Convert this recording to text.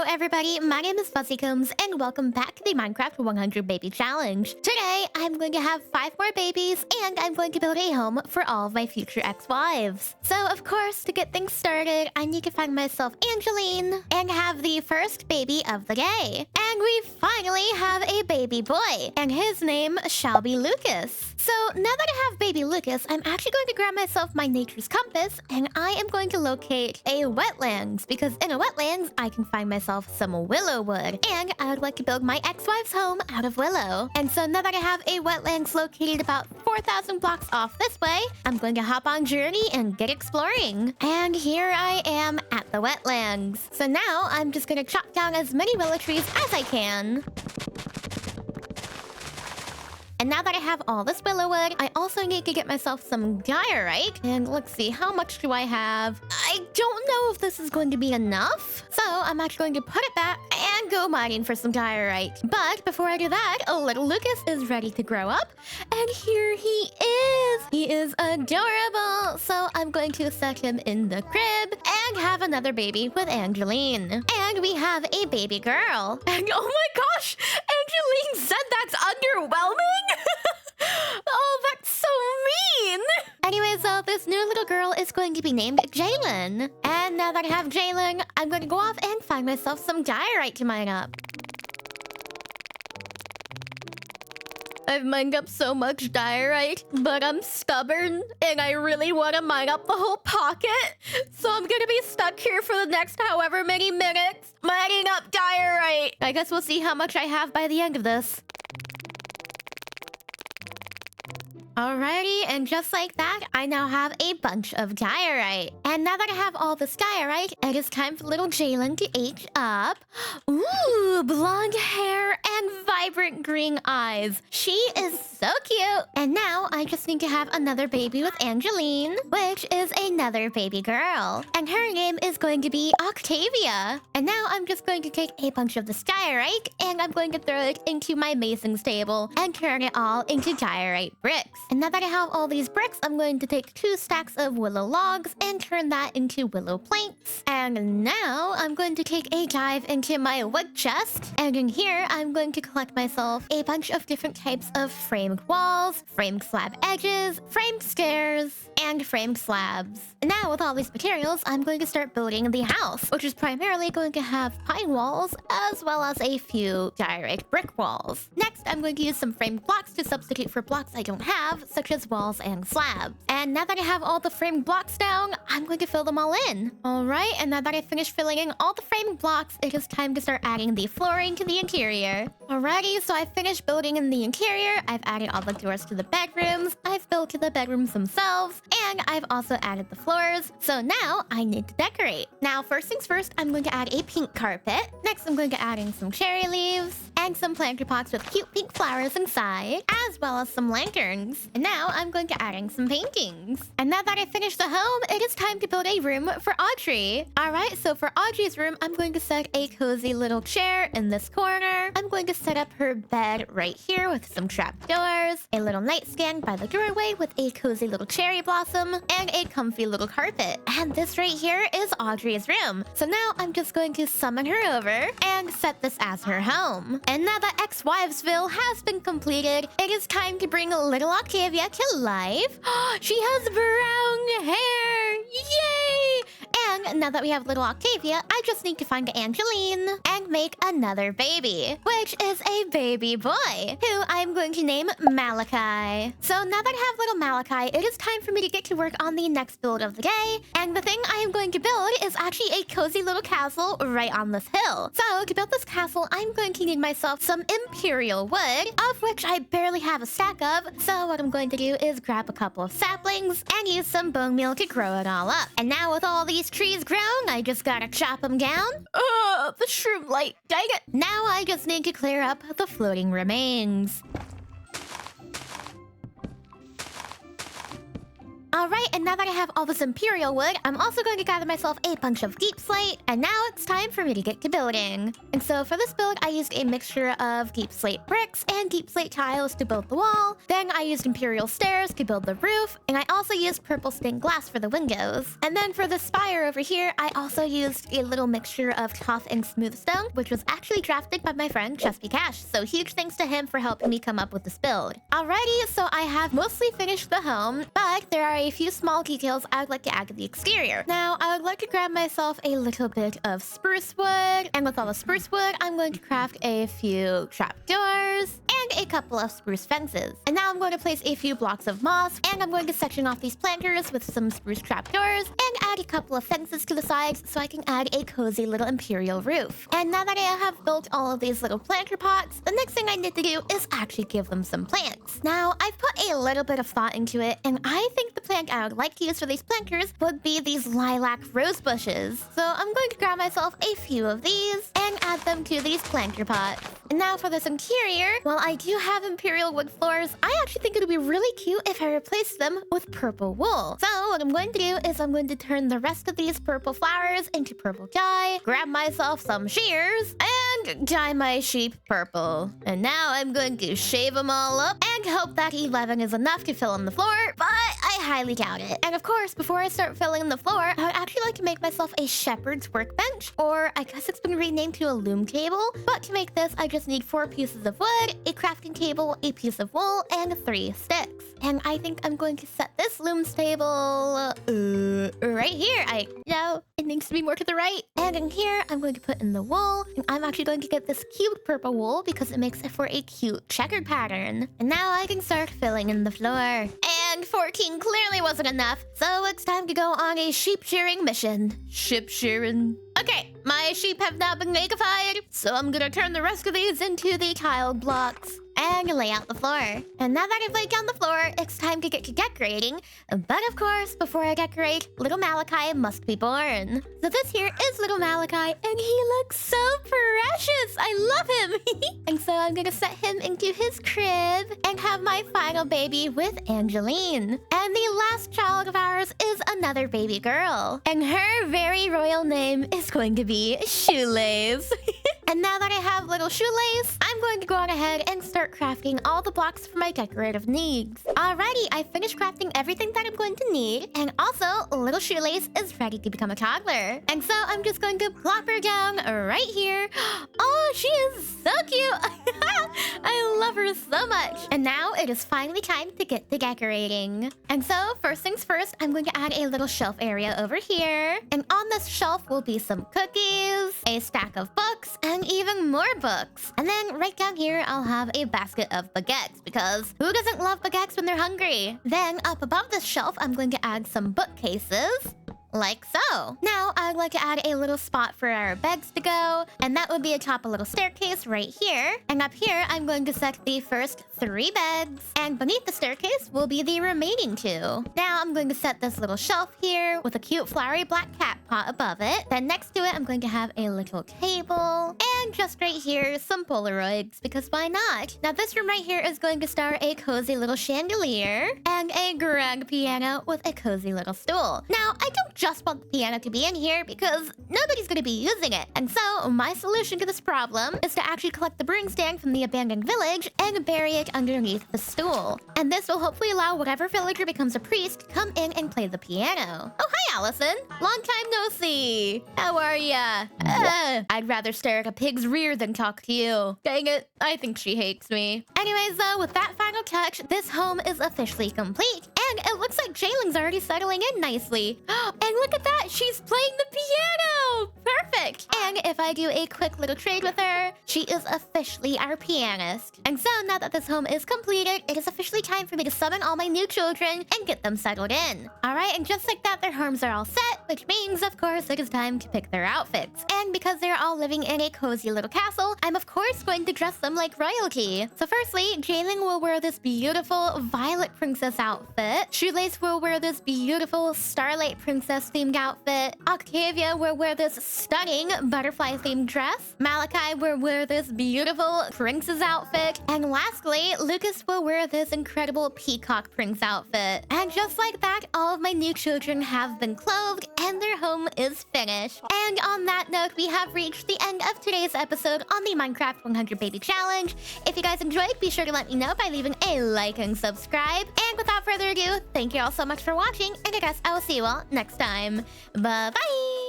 everybody, my name is Buzzycombs and welcome back to the Minecraft 100 Baby Challenge. Today, I'm going to have 5 more babies and I'm going to build a home for all of my future ex-wives. So, of course, to get things started, I need to find myself Angeline and have the first baby of the day. And we finally have a baby boy, and his name shall be Lucas. So, now that I have baby Lucas, I'm actually going to grab myself my nature's compass and I am going to locate a wetlands, because in a wetlands, I can find myself some willow wood, and I would like to build my ex-wife's home out of willow. And so now that I have a wetlands located about 4,000 blocks off this way, I'm going to hop on journey and get exploring. And here I am at the wetlands. So now I'm just going to chop down as many willow trees as I can. And now that I have all this willow wood, I also need to get myself some diorite. And let's see, how much do I have? I don't know if this is going to be enough. So I'm actually going to put it back and go mining for some diorite. But before I do that, little Lucas is ready to grow up. And here he is. He is adorable. So I'm going to set him in the crib and have another baby with Angeline. And we have a baby girl. And oh my gosh, Angeline said that's underwhelming? Oh, that's so mean! Anyways, this new little girl is going to be named Jalen. And now that I have Jalen, I'm going to go off and find myself some diorite to mine up. I've mined up so much diorite, but I'm stubborn and I really want to mine up the whole pocket. So I'm gonna be stuck here for the next however many minutes mining up diorite. I guess we'll see how much I have by the end of this. Alrighty, and just like that, I now have a bunch of diorite. And now that I have all this diorite, it is time for little Jalen to age up. Ooh, blonde hair and vibrant green eyes. She is so cute. And now I just need to have another baby with Angeline, which is another baby girl. And her name is going to be Octavia. And now I'm just going to take a bunch of this diorite and I'm going to throw it into my mason's table and turn it all into diorite bricks. And now that I have all these bricks, I'm going to take 2 stacks of willow logs and turn that into willow planks. And now I'm going to take a dive into my wood chest. And in here, I'm going to collect myself a bunch of different types of framed walls, framed slab edges, framed stairs, and framed slabs. And now with all these materials, I'm going to start building the house, which is primarily going to have pine walls as well as a few diorite brick walls. Next, I'm going to use some framed blocks to substitute for blocks I don't have, such as walls and slabs. And now that I have all the framed blocks down, I'm going to fill them all in. Alright, and now that I finished filling in all the framed blocks, it is time to start adding the flooring to the interior. Alrighty, so I finished building in the interior. I've added all the doors to the bedrooms. I've built to the bedrooms themselves. And I've also added the floors. So now I need to decorate. Now, first things first, I'm going to add a pink carpet. Next, I'm going to add in some cherry leaves and some planter pots with cute pink flowers inside, as well as some lanterns. And now I'm going to add in some paintings. And now that I finished the home, it is time to build a room for Audrey. Alright, so for Audrey's room, I'm going to set a cozy little chair in this corner. I'm going to set up her bed right here with some trapdoors, a little nightstand by the doorway with a cozy little cherry blossom, and a comfy little carpet. And this right here is Audrey's room. So now I'm just going to summon her over and set this as her home. And now that Ex-Wivesville has been completed, it is time to bring little Octavia to life. She has brown hair! Yay! And now that we have little Octavia, I just need to find Angeline and make another baby, which is a baby boy, who I'm going to name Malachi. So now that I have little Malachi, it is time for me to get to work on the next build of the day. And the thing I am going to build is actually a cozy little castle right on this hill. So to build this castle, I'm going to need myself some imperial wood, of which I barely have a stack of. So what I'm going to do is grab a couple of saplings and use some bone meal to grow it all up. And now with all these trees grown, I just gotta chop them down. The shroom light, dang it. Now I just need to clear up the floating remains. Alright, and now that I have all this Imperial wood, I'm also going to gather myself a bunch of deep slate, and now it's time for me to get to building. And so for this build, I used a mixture of deep slate bricks and deep slate tiles to build the wall. Then I used Imperial stairs to build the roof, and I also used purple stained glass for the windows. And then for the spire over here, I also used a little mixture of tough and smooth stone, which was actually drafted by my friend Chesky Cash, so huge thanks to him for helping me come up with this build. Alrighty, so I have mostly finished the home, but there are a few small details I would like to add to the exterior. Now, I would like to grab myself a little bit of spruce wood, and with all the spruce wood, I'm going to craft a few trapdoors and a couple of spruce fences. And now I'm going to place a few blocks of moss, and I'm going to section off these planters with some spruce trapdoors, and add a couple of fences to the sides so I can add a cozy little Imperial roof. And now that I have built all of these little planter pots, the next thing I need to do is actually give them some plants. Now, I've put a little bit of thought into it, and I think the plant I would like to use for these planters would be these lilac rose bushes. So I'm going to grab myself a few of these and add them to these planter pots. And now for this interior, while I do have Imperial wood floors, I actually think it would be really cute if I replaced them with purple wool. So what I'm going to do is I'm going to turn the rest of these purple flowers into purple dye, grab myself some shears, and dye my sheep purple. And now I'm going to shave them all up and hope that 11 is enough to fill in the floor, but I highly doubt it. And of course, before I start filling in the floor, I would actually like to make myself a shepherd's workbench, or I guess it's been renamed to a loom table. But to make this, I just need 4 pieces of wood, a crafting table, a piece of wool, and 3 sticks. And I think I'm going to set this loom table right here. It needs to be more to the right. And in here, I'm going to put in the wool. And I'm actually going to get this cute purple wool because it makes it for a cute checkered pattern. And now I can start filling in the floor. And 14 clearly wasn't enough, so it's time to go on a sheep shearing mission. Sheep shearing. Okay, my sheep have now been nakified, so I'm gonna turn the rest of these into the tile blocks and lay out the floor. And now that I've laid down the floor, it's time to get to decorating. But of course, before I decorate, little Malachi must be born. So this here is little Malachi, and he looks so precious. I love him. And so I'm gonna set him into his crib and have my final baby with Angeline. And the last child of ours is another baby girl. And her very royal name is going to be Shoelace. And now that I have little Shoelace, I'm going to go on ahead and start crafting all the blocks for my decorative needs. Alrighty, I finished crafting everything that I'm going to need, and also little Shoelace is ready to become a toddler. And so I'm just going to plop her down right here. Oh, she is so cute. I love her so much. And now it is finally time to get to decorating. And so first things first, I'm going to add a little shelf area over here. And on this shelf will be some cookies, a stack of books, and even more books. And then right down here, I'll have a basket of baguettes, because who doesn't love baguettes when they're hungry? Then up above this shelf, I'm going to add some bookcases. Like so. Now, I'd like to add a little spot for our beds to go, and that would be atop a little staircase right here. And up here, I'm going to set the first 3 beds, and beneath the staircase will be the remaining 2. Now, I'm going to set this little shelf here with a cute flowery black cat pot above it. Then next to it, I'm going to have a little table, and just right here, some Polaroids, because why not? Now, this room right here is going to star a cozy little chandelier and a grand piano with a cozy little stool. Now, I don't just want the piano to be in here because nobody's going to be using it. And so my solution to this problem is to actually collect the brewing stand from the abandoned village and bury it underneath the stool. And this will hopefully allow whatever villager becomes a priest to come in and play the piano. Oh, hi, Allison. Long time no see. How are ya? I'd rather stare at a pig's rear than talk to you. Dang it. I think she hates me. Anyways, though, with that final touch, this home is officially complete. And it looks like Jayling's already settling in nicely. And look at that! She's playing the piano! Perfect! And if I do a quick little trade with her, she is officially our pianist. And so now that this home is completed, it is officially time for me to summon all my new children and get them settled in. Alright, and just like that, their homes are all set, which means, of course, it is time to pick their outfits. And because they're all living in a cozy fancy little castle, I'm of course going to dress them like royalty. So firstly, Jayling will wear this beautiful violet princess outfit. Shoelace will wear this beautiful starlight princess themed outfit. Octavia will wear this stunning butterfly themed dress. Malachi will wear this beautiful princess outfit. And lastly, Lucas will wear this incredible peacock prince outfit. And just like that, all of my new children have been clothed and their home is finished. And on that note, we have reached the end of today's episode on the Minecraft 100 Baby Challenge. If you guys enjoyed, be sure to let me know by leaving a like and subscribe. And without further ado, thank you all so much for watching, and I guess I will see you all next time. Bye-bye!